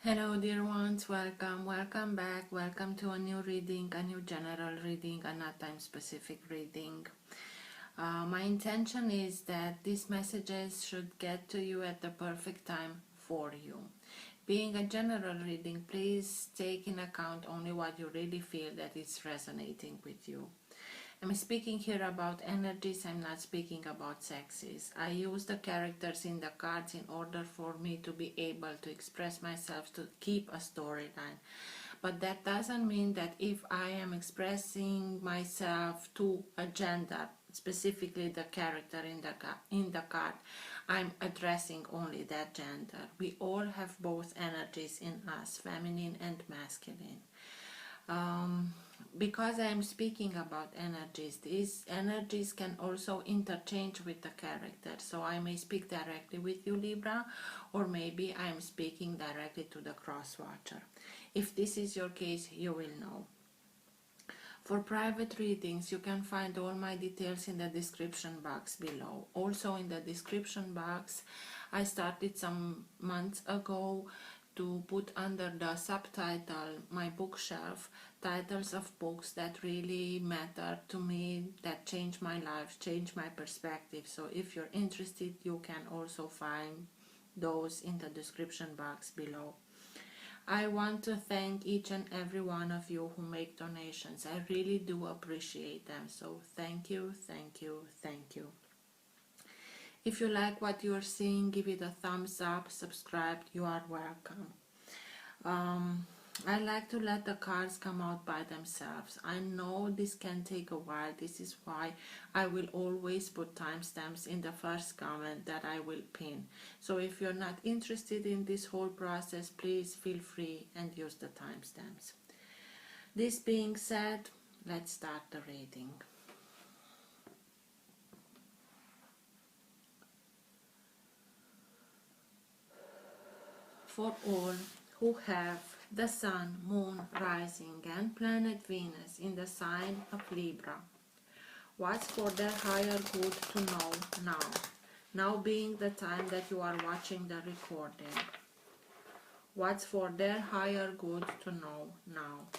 Hello dear ones, welcome back, welcome to a new reading, a new general reading, a not time specific reading. My intention is that these messages should get to you at the perfect time for you. Being a general reading, please take in account only what you really feel that is resonating with you. I'm speaking here about energies, I'm not speaking about sexes. I use the characters in the cards in order for me to be able to express myself, to keep a storyline. But that doesn't mean that if I am expressing myself to a gender, specifically the character in the card, I'm addressing only that gender. We all have both energies in us, feminine and masculine. Because I am speaking about energies, these energies can also interchange with the character. So I may speak directly with you, Libra, or maybe I am speaking directly to the cross watcher. If this is your case, you will know. For private readings, you can find all my details in the description box below. Also in the description box, I started some months ago to put under the subtitle my bookshelf titles of books that really matter to me, that changed my life, changed my perspective. So if you're interested, you can also find those in the description box below. I want to thank each and every one of you who make donations. I really do appreciate them. So thank you, thank you, thank you. If you like what you are seeing, give it a thumbs up, subscribe, you are welcome. I like to let the cards come out by themselves. I know this can take a while. This is why I will always put timestamps in the first comment that I will pin. So if you're not interested in this whole process, please feel free and use the timestamps. This being said, let's start the reading. For all who have the Sun, Moon, Rising and Planet Venus in the sign of Libra, what's for their higher good to know now? Now being the time that you are watching the recording. What's for their higher good to know now?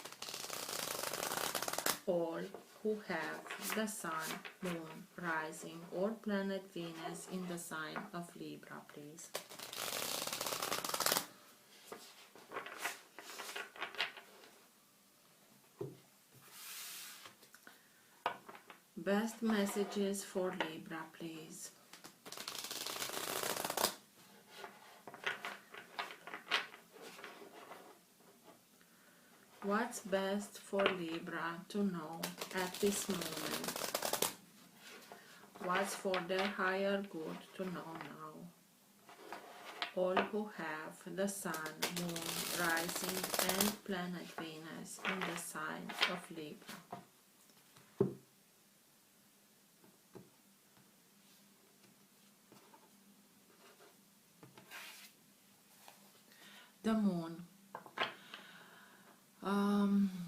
All who have the Sun, Moon, Rising or Planet Venus in the sign of Libra, please. Best messages for Libra, please. What's best for Libra to know at this moment? What's for their higher good to know now? All who have the Sun, Moon, Rising and Planet Venus in the sign of Libra. The Moon.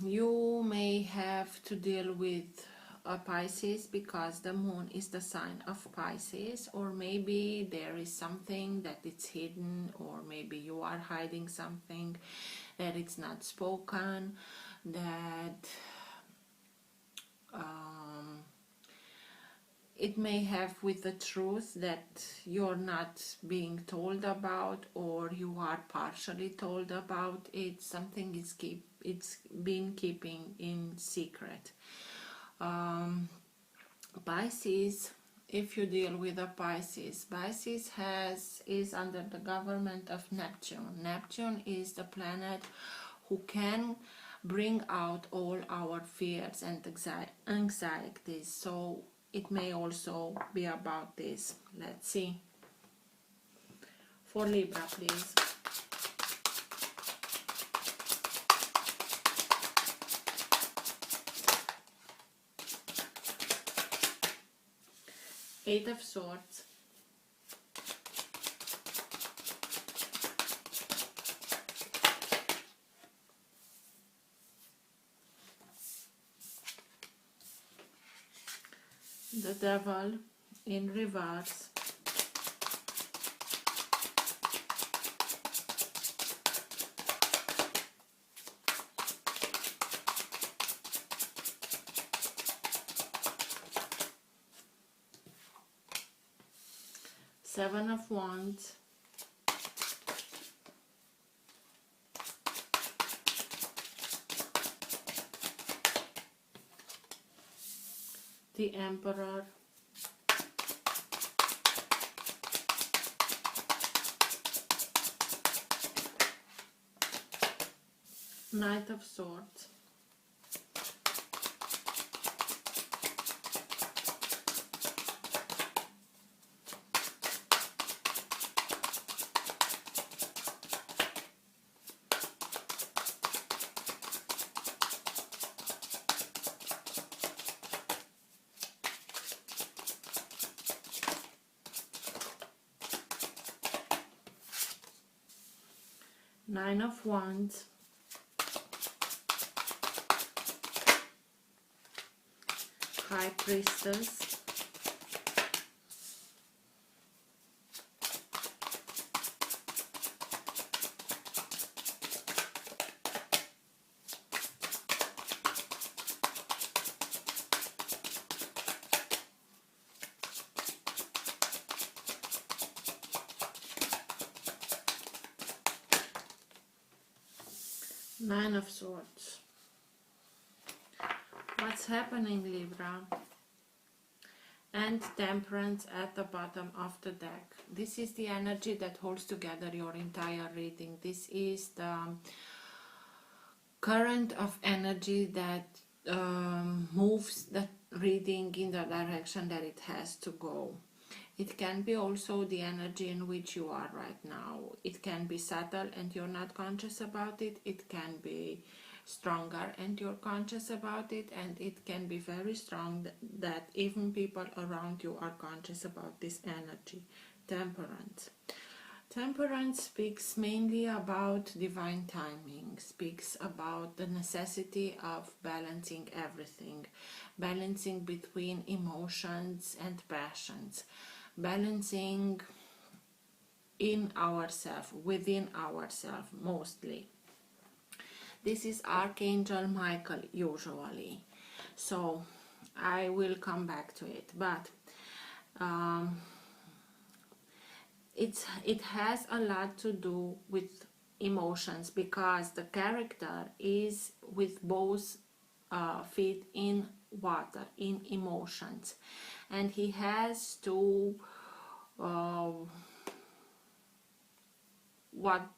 You may have to deal with a Pisces because the Moon is the sign of Pisces, or maybe there is something that it's hidden, or maybe you are hiding something that it's not spoken, that it may have with the truth that you're not being told about, or you are partially told about it. Something is it's been keeping in secret. Pisces, if you deal with a Pisces, Pisces is under the government of Neptune. Neptune is the planet who can bring out all our fears and anxieties. So it may also be about this. Let's see. For Libra, please. Eight of Swords. The Devil in reverse. Seven of Wands, the Emperor, Knight of Swords, Nine of Wands, High Priestess, Nine of Swords. What's happening, Libra? And Temperance at the bottom of the deck. This is the energy that holds together your entire reading. This is the current of energy that moves the reading in the direction that it has to go. It can be also the energy in which you are right now. It can be subtle and you're not conscious about it. It can be stronger and you're conscious about it. And it can be very strong that even people around you are conscious about this energy. Temperance. Temperance speaks mainly about divine timing, speaks about the necessity of balancing everything, balancing between emotions and passions, balancing in ourselves, within ourselves mostly. This is Archangel Michael usually, so I will come back to it, but it has a lot to do with emotions, because the character is with both feet in water, in emotions, and he has to what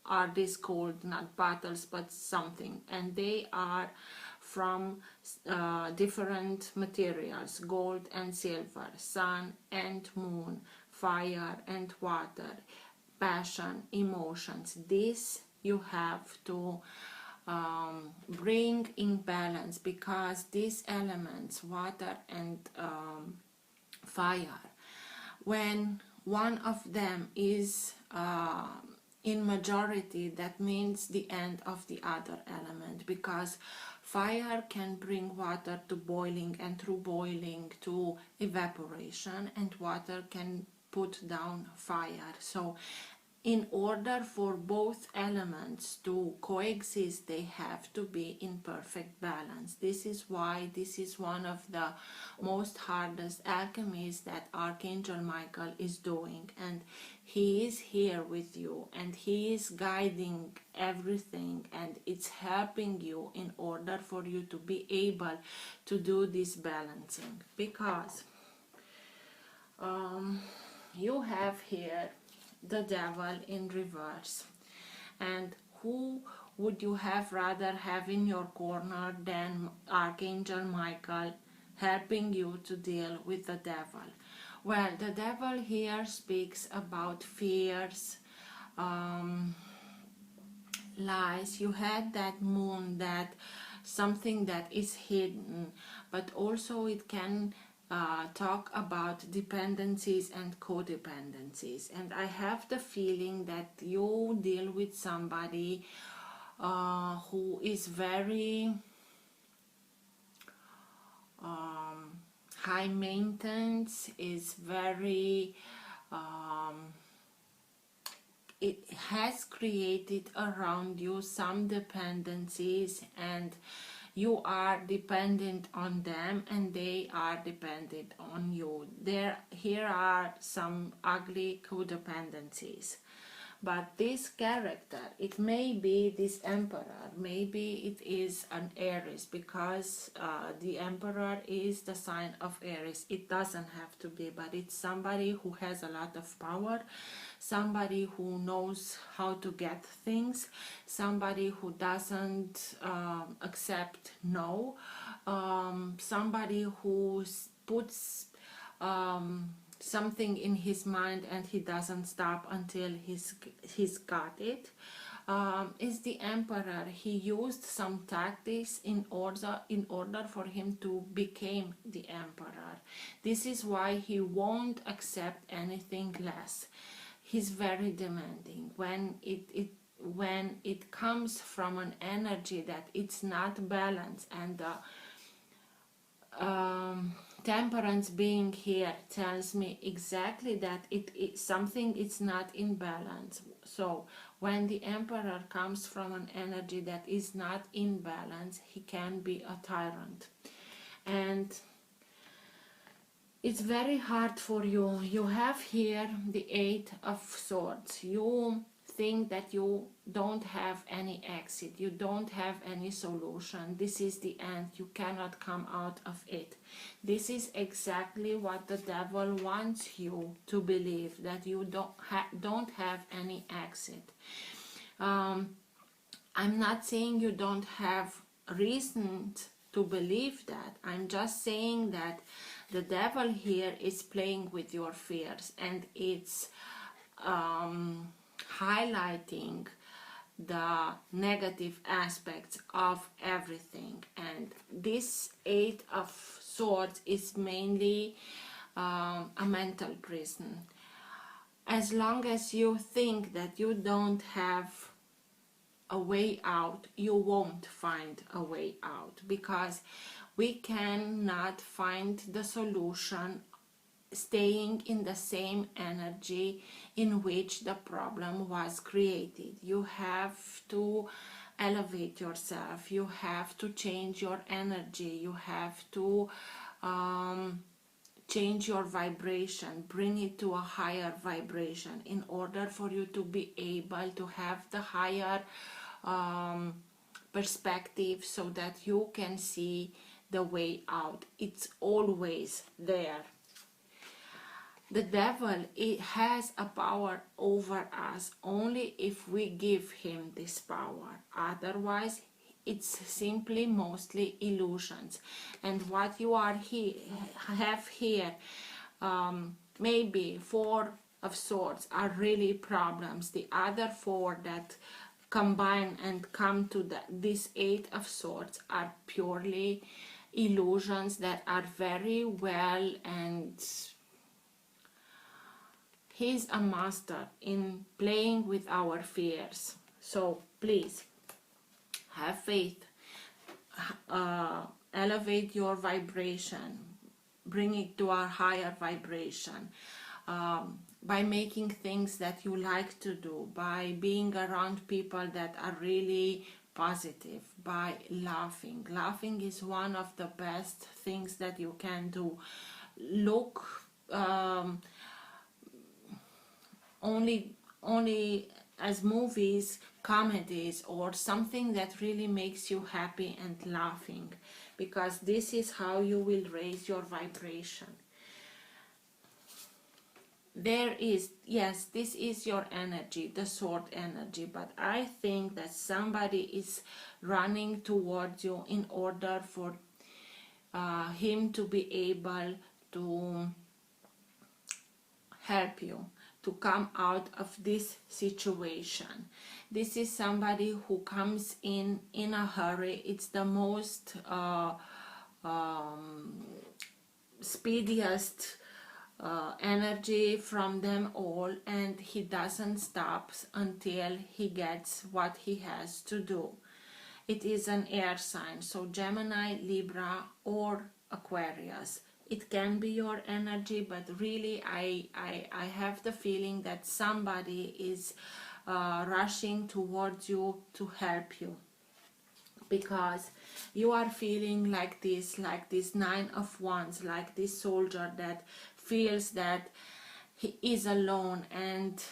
are these called, not battles but something, and they are from different materials: gold and silver, sun and moon, fire and water, passion, emotions. This you have to bring in balance, because these elements, water and fire, when one of them is in majority, that means the end of the other element, because fire can bring water to boiling, and through boiling to evaporation, and water can put down fire. So in order for both elements to coexist, they have to be in perfect balance. This is why this is one of the most hardest alchemies that Archangel Michael is doing, and he is here with you, and he is guiding everything, and it's helping you in order for you to be able to do this balancing, because you have here the devil in reverse, and who would you have rather have in your corner than Archangel Michael helping you to deal with the devil? Well, the devil here speaks about fears, lies. You had that moon, that something that is hidden, but also it can talk about dependencies and codependencies. And I have the feeling that you deal with somebody who is very high maintenance, is very it has created around you some dependencies, and You are dependent on them and they are dependent on you. Here are some ugly codependencies. But this character, it may be this emperor, maybe it is an Aries, because the emperor is the sign of Aries. It doesn't have to be, but it's somebody who has a lot of power, somebody who knows how to get things, somebody who doesn't accept no, somebody who puts something in his mind and he doesn't stop until he's got it. Is the emperor. He used some tactics in order for him to become the emperor. This is why he won't accept anything less. He's very demanding. When it comes from an energy that it's not balanced, and temperance being here tells me exactly that something is not in balance. So when the emperor comes from an energy that is not in balance, he can be a tyrant. And it's very hard for you. You have here the Eight of Swords. You think that you don't have any exit, you don't have any solution. This is the end. You cannot come out of it. This is exactly what the devil wants you to believe, that you don't have any exit. I'm not saying you don't have reason to believe that. I'm just saying that the devil here is playing with your fears, and it's highlighting the negative aspects of everything. And this Eight of Swords is mainly a mental prison. As long as you think that you don't have a way out, you won't find a way out, because we cannot find the solution staying in the same energy in which the problem was created. You have to elevate yourself, you have to change your energy, you have to change your vibration, bring it to a higher vibration in order for you to be able to have the higher perspective, so that you can see the way out. It's always there. The devil, it has a power over us only if we give him this power. Otherwise, it's simply mostly illusions. And what you have here, maybe Four of Swords are really problems. The other four that combine and come to this Eight of Swords are purely illusions that are very well, and he's a master in playing with our fears. So please have faith, elevate your vibration, bring it to a higher vibration, by making things that you like to do, by being around people that are really positive, by laughing. Laughing is one of the best things that you can do. Look only as movies, comedies, or something that really makes you happy and laughing, because this is how you will raise your vibration. There is, yes, this is your energy, the sword energy, but I think that somebody is running towards you in order for him to be able to help you to come out of this situation. This is somebody who comes in a hurry. It's the most speediest energy from them all, and he doesn't stop until he gets what he has to do. It is an air sign, so Gemini, Libra, or Aquarius. It can be your energy, but really I have the feeling that somebody is rushing towards you to help you. because you are feeling like this Nine of Wands, like this soldier that feels that he is alone, and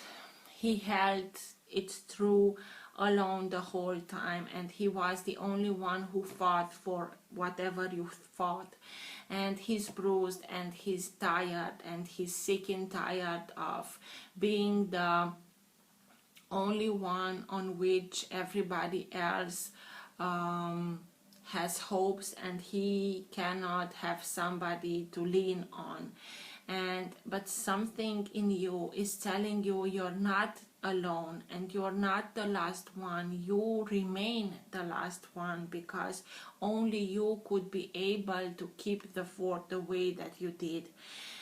he held it through alone the whole time, and he was the only one who fought for whatever you fought, and he's bruised and he's tired and he's sick and tired of being the only one on which everybody else has hopes, and he cannot have somebody to lean on. But something in you is telling you you're not alone, and you're not the last one. You remain the last one, because only you could be able to keep the fort the way that you did.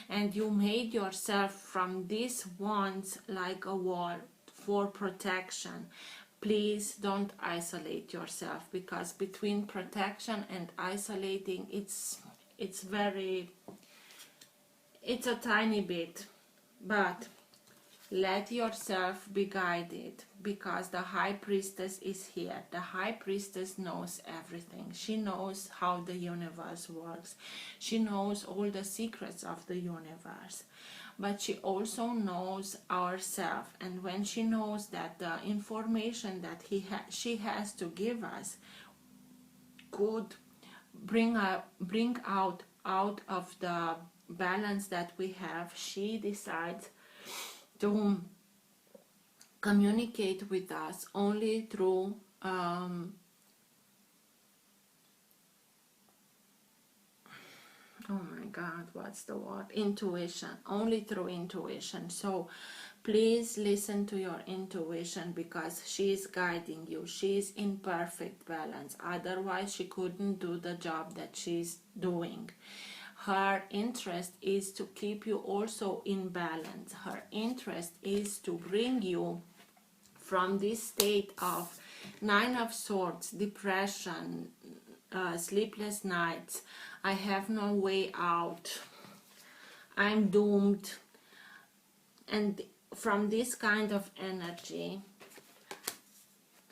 And you made yourself from these wands like a wall for protection. Please don't isolate yourself, because between protection and isolating, it's a tiny bit. But let yourself be guided, because the High Priestess is here. The High Priestess knows everything. She knows how the universe works. She knows all the secrets of the universe. But she also knows ourselves, and when she knows that the information that she has to give us could bring out of the balance that we have, she decides to communicate with us only through oh my God, what's the word? Intuition. Only through intuition. So please listen to your intuition, because she is guiding you. She is in perfect balance. Otherwise, she couldn't do the job that she's doing. Her interest is to keep you also in balance. Her interest is to bring you from this state of Nine of Swords, depression, sleepless nights, I have no way out, I'm doomed, and from this kind of energy,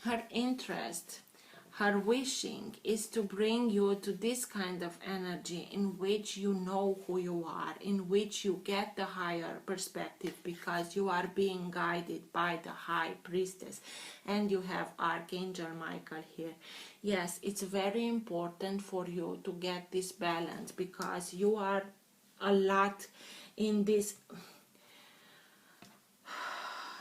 her interest, her wishing is to bring you to this kind of energy in which you know who you are, in which you get the higher perspective, because you are being guided by the High Priestess, and you have Archangel Michael here. Yes, it's very important for you to get this balance, because you are a lot in this.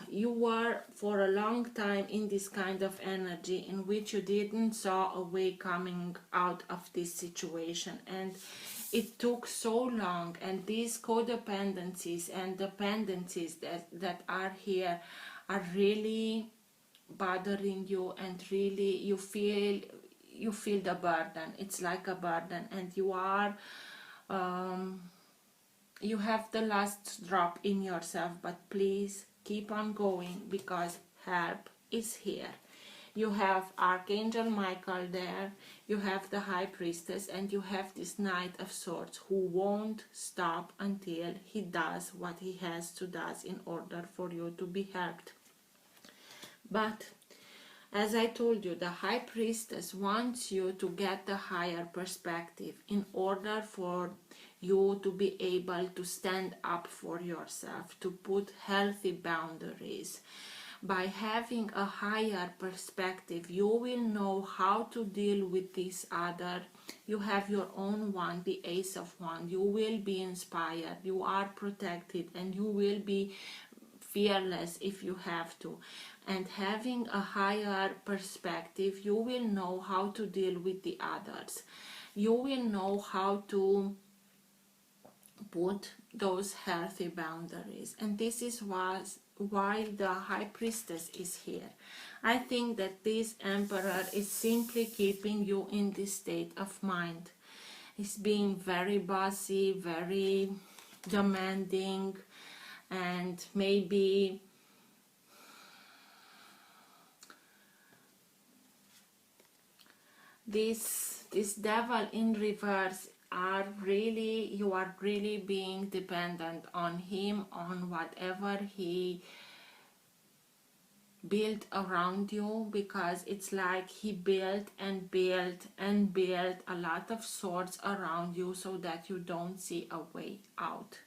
You were for a long time in this kind of energy in which you didn't saw a way coming out of this situation, and it took so long, and these codependencies and dependencies that are here are really bothering you, and really you feel the burden. It's like a burden, and you are you have the last drop in yourself, but please keep on going, because help is here. You have Archangel Michael there, you have the High Priestess, and you have this Knight of Swords who won't stop until he does what he has to do in order for you to be helped. But as I told you, the High Priestess wants you to get the higher perspective in order for you to be able to stand up for yourself, to put healthy boundaries. By having a higher perspective, you will know how to deal with this other. You have your own wand, the Ace of Wands. You will be inspired, you are protected, and you will be fearless if you have to. And having a higher perspective, you will know how to deal with the others. You will know how to put those healthy boundaries, and this is why the High Priestess is here. I think that this Emperor is simply keeping you in this state of mind. He's being very bossy, very demanding, and maybe this Devil in reverse you are really being dependent on him, on whatever he built around you, because it's like he built and built and built a lot of swords around you so that you don't see a way out.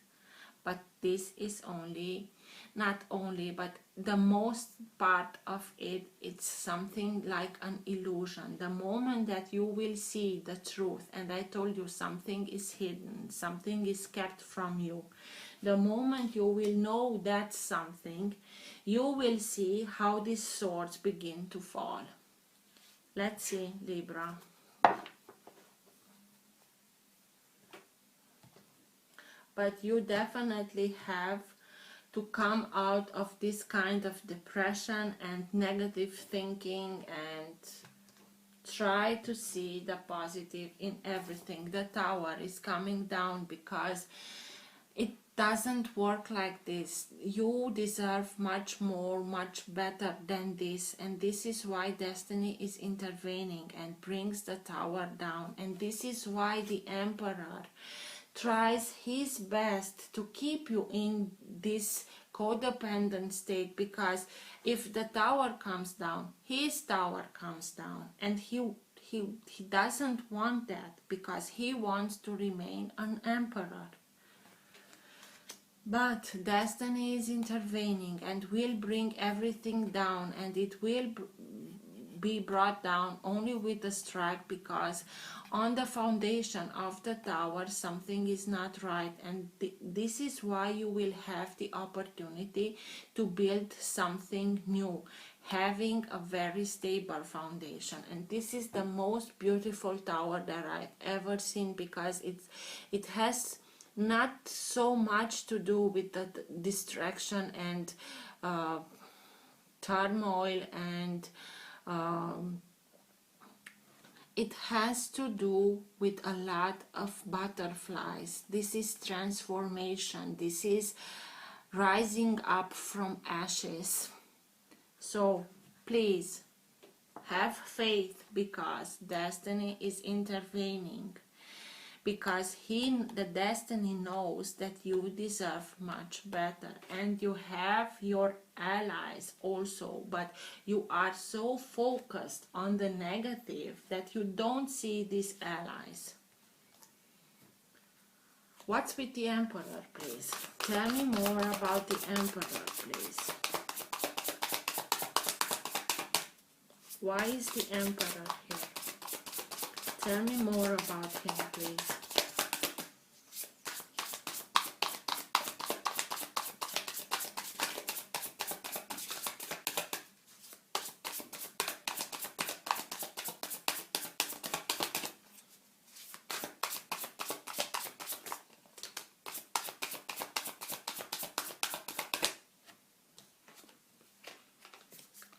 But this is only, not only, but the most part of it, it's something like an illusion. The moment that you will see the truth, and I told you something is hidden, something is kept from you, the moment you will know that something, you will see how these swords begin to fall. Let's see, Libra. But you definitely have to come out of this kind of depression and negative thinking and try to see the positive in everything. The Tower is coming down because it doesn't work like this. You deserve much more, much better than this, and this is why destiny is intervening and brings the Tower down. And this is why the Emperor tries his best to keep you in this codependent state, because if the Tower comes down, his Tower comes down, and he doesn't want that, because he wants to remain an emperor. But destiny is intervening and will bring everything down, and it will be brought down only with a strike, because on the foundation of the Tower something is not right. And this is why you will have the opportunity to build something new, having a very stable foundation. And this is the most beautiful tower that I've ever seen, because it has not so much to do with the distraction and turmoil, and it has to do with a lot of butterflies. This is transformation. This is rising up from ashes. So please have faith, because destiny is intervening, because the destiny knows that you deserve much better, and you have your allies also, but you are so focused on the negative that you don't see these allies. What's with the Emperor, please? Tell me more about the Emperor, please. Why is the Emperor here? Tell me more about him, please.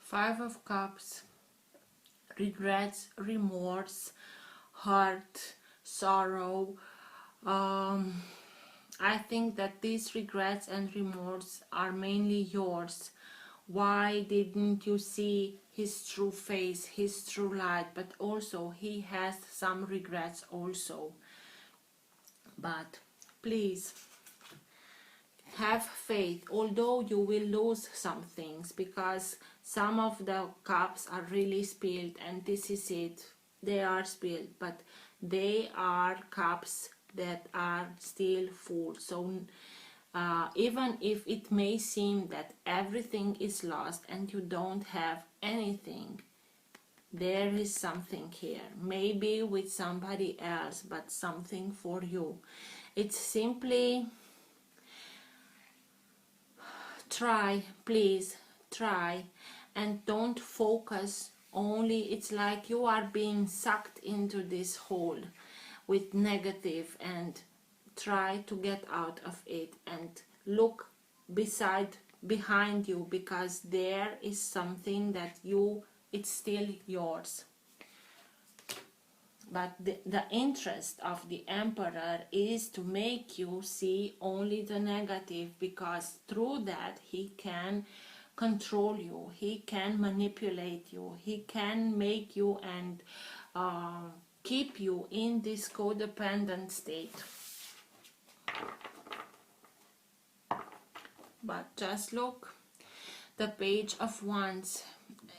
Five of Cups, regrets, remorse, hurt, sorrow. I think that these regrets and remorse are mainly yours. Why didn't you see his true face, his true light? But also he has some regrets also. But please have faith, although you will lose some things, because some of the cups are really spilled, and this is it, they are spilled, but they are cups that are still full. So even if it may seem that everything is lost and you don't have anything, there is something here, maybe with somebody else, but something for you. It's simply try, please try, and don't focus only. It's like you are being sucked into this hole with negative, and try to get out of it and look behind you, because there is something that it's still yours. But the interest of the Emperor is to make you see only the negative, because through that he can control you, he can manipulate you, he can make you and keep you in this codependent state. But just look, The Page of Wands,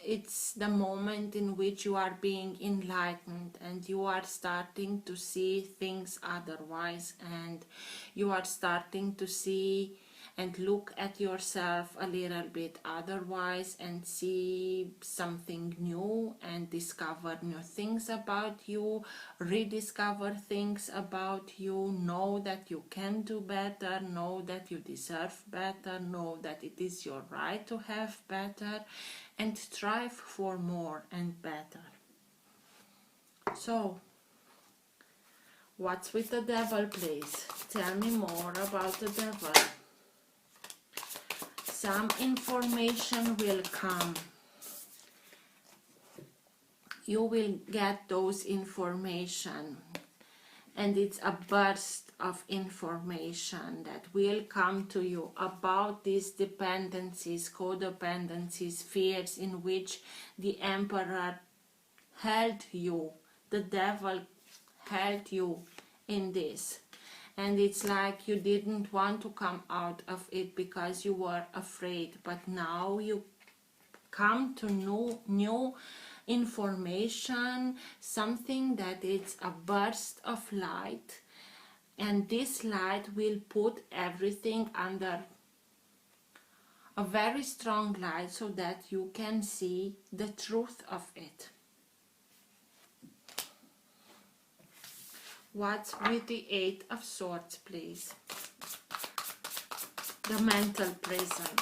it's the moment in which you are being enlightened and you are starting to see things otherwise, and you are starting to see and look at yourself a little bit otherwise and see something new and discover new things about you, rediscover things about you, know that you can do better, know that you deserve better, know that it is your right to have better, and strive for more and better. So, what's with the devil, please? Tell me more about the devil. Some information will come. You will get those information, and it's a burst of information that will come to you about these dependencies, codependencies, fears in which the emperor held you, the devil held you in this. And it's like you didn't want to come out of it because you were afraid, but now you come to new information, something that is a burst of light, and this light will put everything under a very strong light so that you can see the truth of it. What's with the Eight of Swords, please? The mental prison,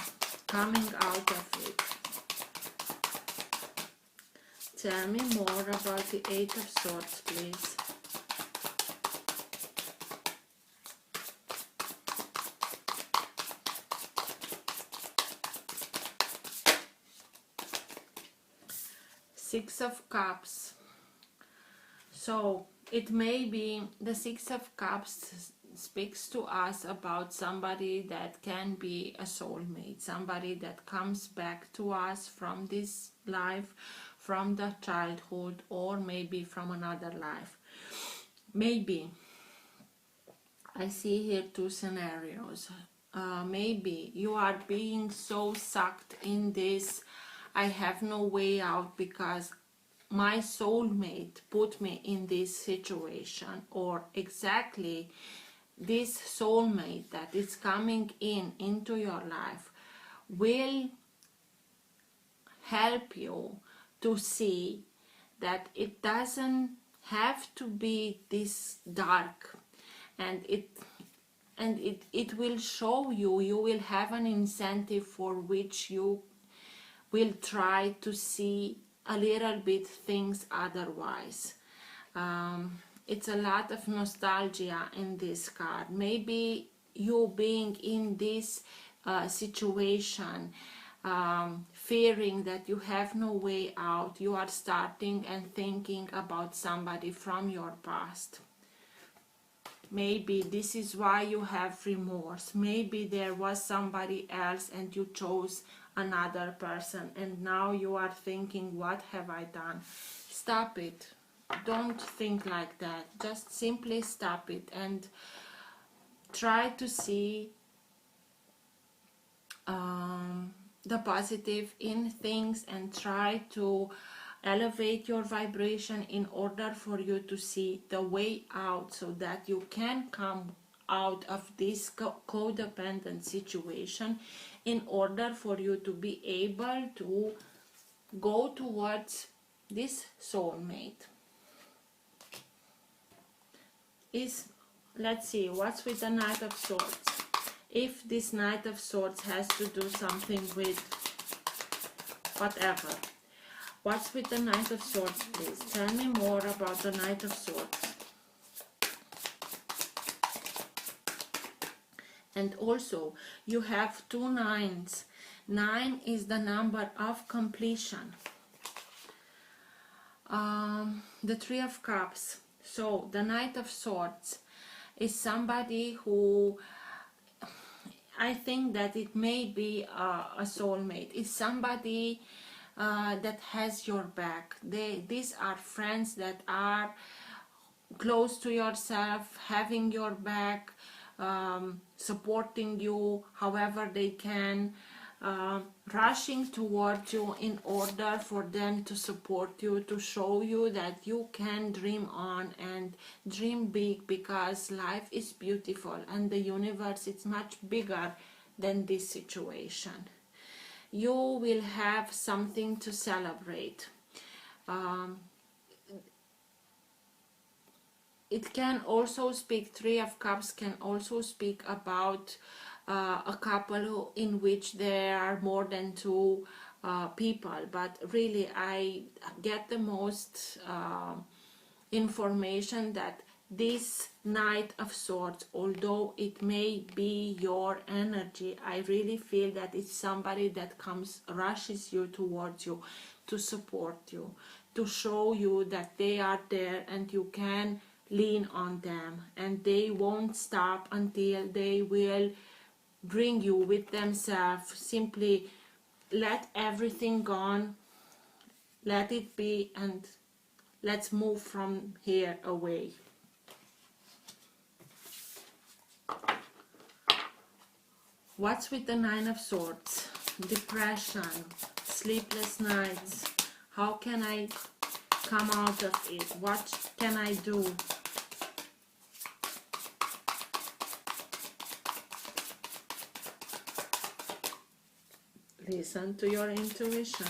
coming out of it. Tell me more about the Eight of Swords, please. Six of Cups. So, it may be the Six of Cups speaks to us about somebody that can be a soulmate, somebody that comes back to us from this life, from the childhood, or maybe from another life. Maybe, I see here two scenarios. Maybe you are being so sucked in this, I have no way out because my soulmate put me in this situation, or exactly this soulmate that is coming into your life will help you to see that it doesn't have to be this dark, and it will show you, you will have an incentive for which you will try to see a little bit things otherwise. It's a lot of nostalgia in this card. Maybe you being in this situation, fearing that you have no way out, you are starting and thinking about somebody from your past. Maybe this is why you have remorse. Maybe there was somebody else and you chose another person, and now you are thinking, what have I done? Stop it. Don't think like that. Just simply stop it and try to see the positive in things, and try to elevate your vibration in order for you to see the way out, so that you can come out of this codependent situation, in order for you to be able to go towards this soulmate. Let's see, what's with the Knight of Swords? If this Knight of Swords has to do something with whatever. What's with the Knight of Swords, please? Tell me more about the Knight of Swords. And also, you have two nines. 9 is the number of completion. The Three of Cups. So, the Knight of Swords is somebody who, I think that it may be a soulmate. It's somebody that has your back. These are friends that are close to yourself, having your back, supporting you however they can, rushing towards you in order for them to support you, to show you that you can dream on and dream big, because life is beautiful and the universe is much bigger than this situation. You will have something to celebrate. It can also speak, Three of Cups can also speak about a couple in which there are more than two people, but really I get the most information that this Knight of Swords, although it may be your energy, I really feel that it's somebody that rushes you towards you to support you, to show you that they are there and you can lean on them, and they won't stop until they will bring you with themselves. Simply let everything gone, let it be, and let's move from here away. What's with the Nine of Swords? Depression, sleepless nights. How can I come out of it? What can I do? Listen to your intuition.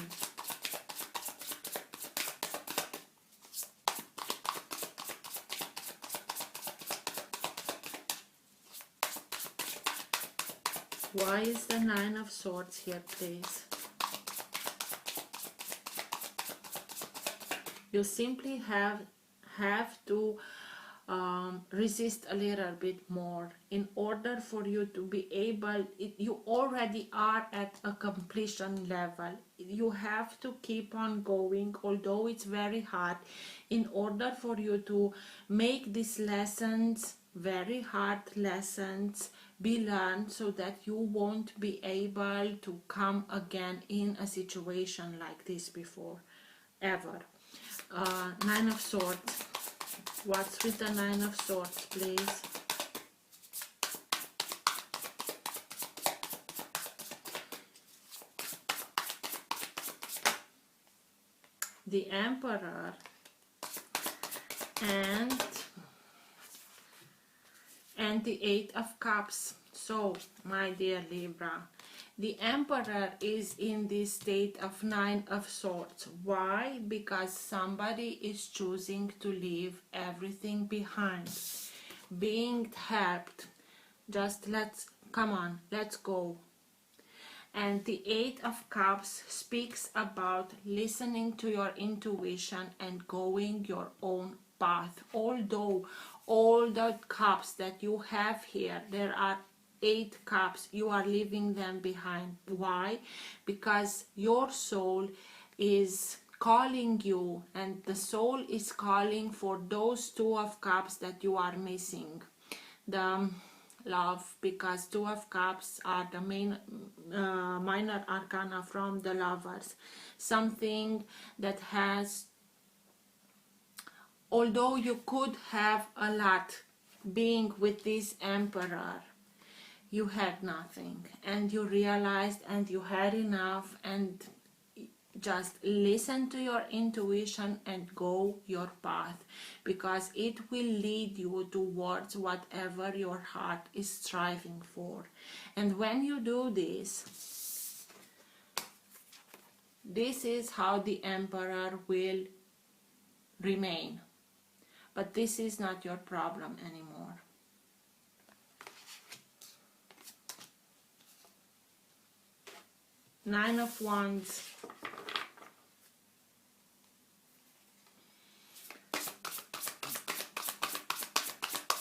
Why is the Nine of Swords here, please? You simply have to resist a little bit more in order for you to be able. You already are at a completion level. You have to keep on going, although it's very hard, in order for you to make these lessons, very hard lessons, be learned, so that you won't be able to come again in a situation like this before, ever. Nine of Swords. What's with the Nine of Swords, please? The Emperor and the Eight of Cups. So, my dear Libra, the Emperor is in this state of Nine of Swords. Why? Because somebody is choosing to leave everything behind, being helped. Just come on, let's go. And the Eight of Cups speaks about listening to your intuition and going your own path. Although all the cups that you have here, there are 8 cups, you are leaving them behind. Why? Because your soul is calling you, and the soul is calling for those 2 of cups that you are missing. The love, because 2 of cups are the main minor arcana from the Lovers. Something that has, although you could have a lot being with this Emperor, you had nothing, and you realized and you had enough, and just listen to your intuition and go your path, because it will lead you towards whatever your heart is striving for. And when you do this, this is how the Emperor will remain. But this is not your problem anymore. Nine of Wands.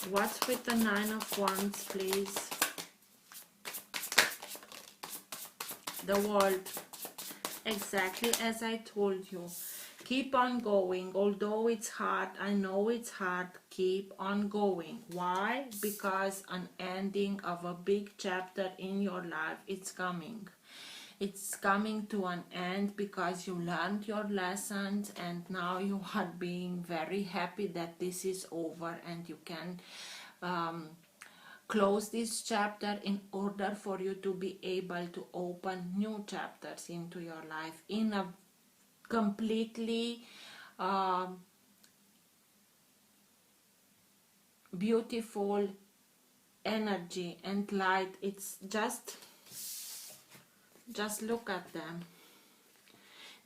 What's with the Nine of Wands, please? The World. Exactly as I told you. Keep on going. Although it's hard, I know it's hard, keep on going. Why? Because an ending of a big chapter in your life is coming. It's coming to an end because you learned your lessons, and now you are being very happy that this is over, and you can close this chapter in order for you to be able to open new chapters into your life in a completely beautiful energy and light. It's just look at them.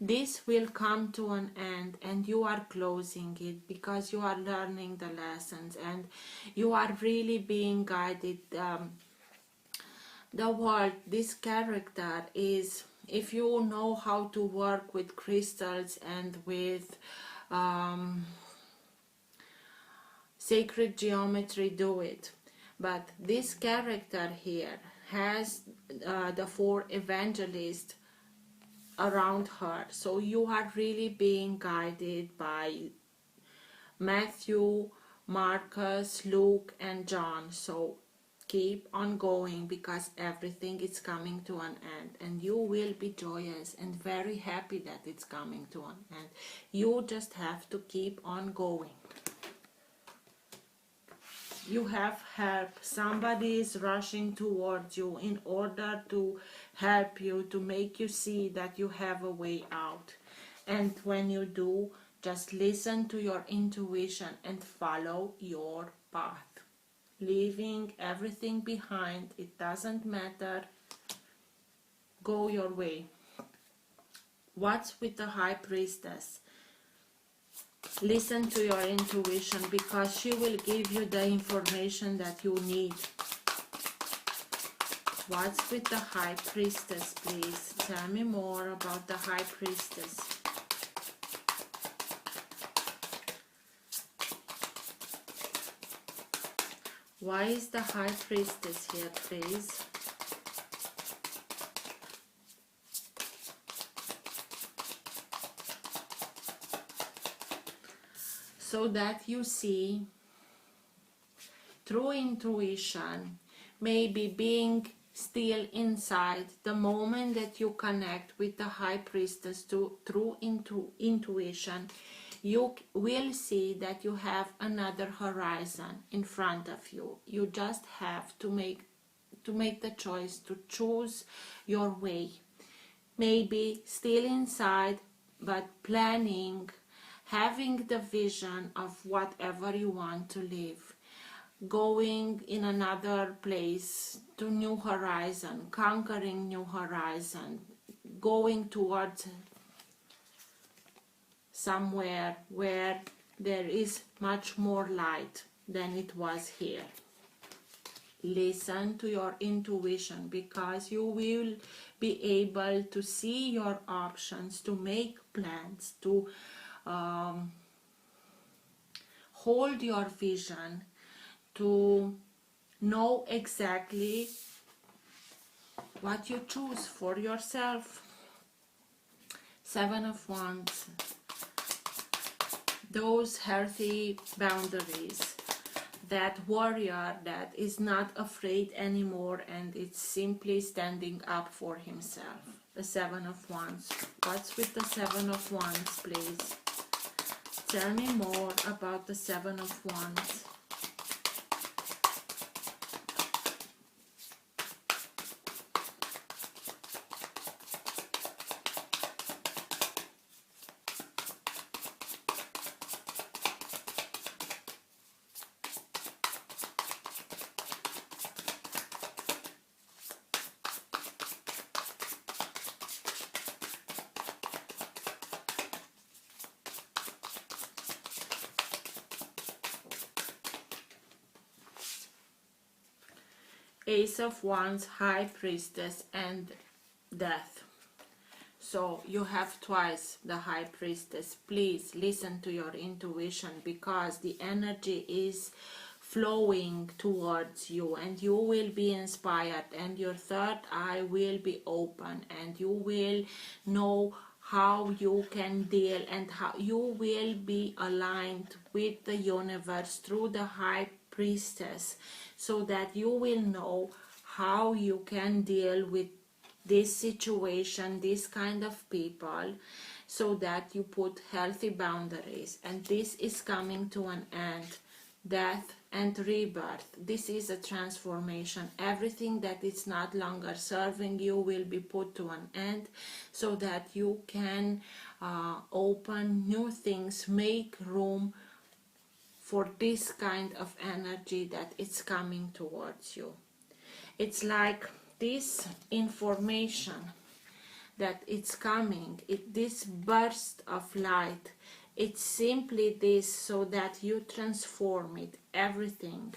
This will come to an end, and you are closing it because you are learning the lessons and you are really being guided. The world, this character is, if you know how to work with crystals and with sacred geometry, do it. But this character here has the 4 evangelists around her, so you are really being guided by Matthew, Marcus, Luke and John. So keep on going because everything is coming to an end, and you will be joyous and very happy that it's coming to an end. You just have to keep on going. You have help. Somebody is rushing towards you in order to help you, to make you see that you have a way out. And when you do, just listen to your intuition and follow your path. Leaving everything behind, it doesn't matter. Go your way. What's with the High Priestess? Listen to your intuition because she will give you the information that you need. What's with the High Priestess, please? Tell me more about the High Priestess. Why is the High Priestess here, please? So that you see through intuition, maybe being still inside, the moment that you connect with the High Priestess through intuition, you will see that you have another horizon in front of you. You just have to make the choice to choose your way. Maybe still inside, but planning, having the vision of whatever you want to live, going in another place to new horizon, conquering new horizon, going towards somewhere where there is much more light than it was here. Listen to your intuition because you will be able to see your options, to make plans, to hold your vision, to know exactly what you choose for yourself. 7 of Wands. Those healthy boundaries. That warrior that is not afraid anymore and it's simply standing up for himself. The 7 of Wands. What's with the 7 of Wands, please? Tell me more about the 7 of Wands. Ace of Wands, High Priestess and Death. So you have twice the High Priestess. Please listen to your intuition because the energy is flowing towards you and you will be inspired and your third eye will be open and you will know how you can deal and how you will be aligned with the universe through the High Priestess, so that you will know how you can deal with this situation, this kind of people, so that you put healthy boundaries. And this is coming to an end. Death and rebirth. This is a transformation. Everything that is not longer serving you will be put to an end, so that you can open new things, make room for this kind of energy that is coming towards you. It's like this information that it's coming, this burst of light, it's simply this, so that you transform it, everything.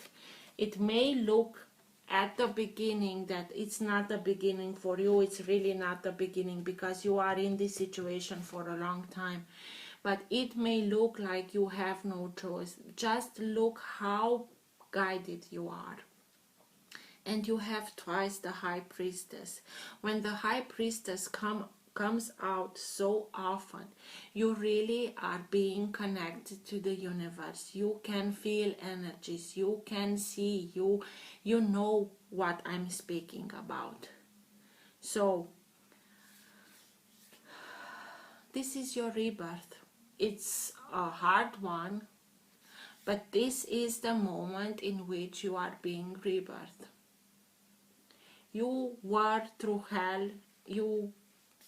It may look at the beginning that it's not the beginning for you, it's really not the beginning, because you are in this situation for a long time. But it may look like you have no choice. Just look how guided you are. And you have twice the High Priestess. When the High Priestess comes out so often, you really are being connected to the universe. You can feel energies, you can see, you know what I'm speaking about. So this is your rebirth. It's a hard one, but this is the moment in which you are being rebirthed. You were through hell,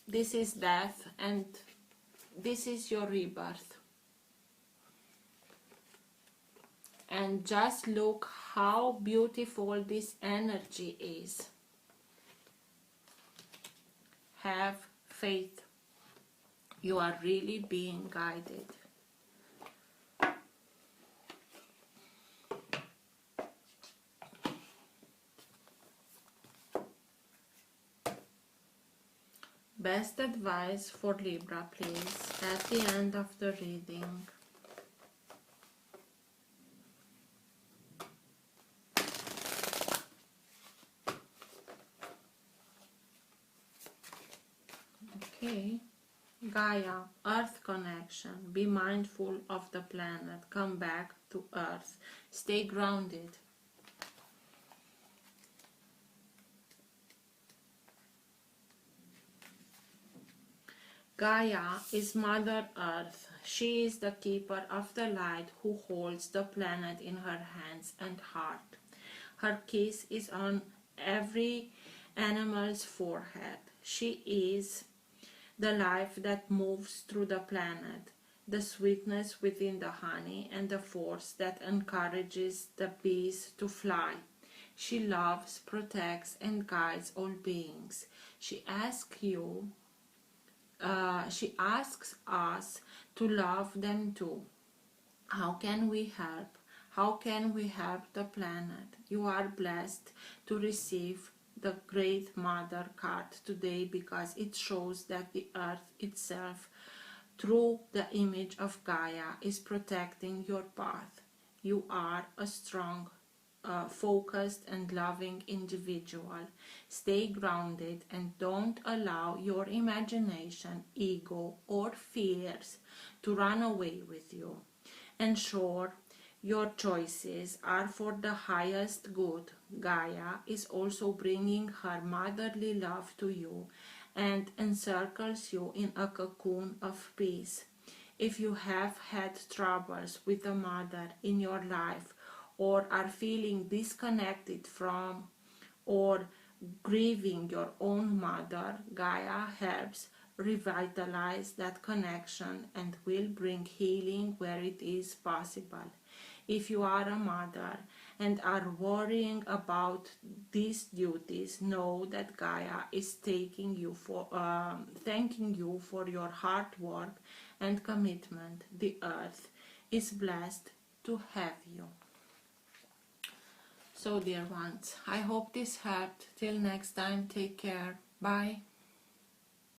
this is death, and this is your rebirth. And just look how beautiful this energy is. Have faith. You are really being guided. Best advice for Libra, please, at the end of the reading. Okay. Gaia, Earth connection. Be mindful of the planet. Come back to Earth. Stay grounded. Gaia is Mother Earth. She is the keeper of the light who holds the planet in her hands and heart. Her kiss is on every animal's forehead. She is the life that moves through the planet, the sweetness within the honey, and the force that encourages the bees to fly. She loves, protects, and guides all beings. She asks us to love them too. How can we help? How can we help the planet? You are blessed to receive the Great Mother card today, because it shows that the earth itself, through the image of Gaia, is protecting your path. You are a strong, focused and loving individual. Stay grounded and don't allow your imagination, ego or fears to run away with you. Ensure your choices are for the highest good. Gaia is also bringing her motherly love to you and encircles you in a cocoon of peace. If you have had troubles with a mother in your life, or are feeling disconnected from or grieving your own mother, Gaia helps revitalize that connection and will bring healing where it is possible. If you are a mother and are worrying about these duties, know that Gaia is thanking you for your hard work and commitment. The earth is blessed to have you. So dear ones, I hope this helped. Till next time, take care. Bye.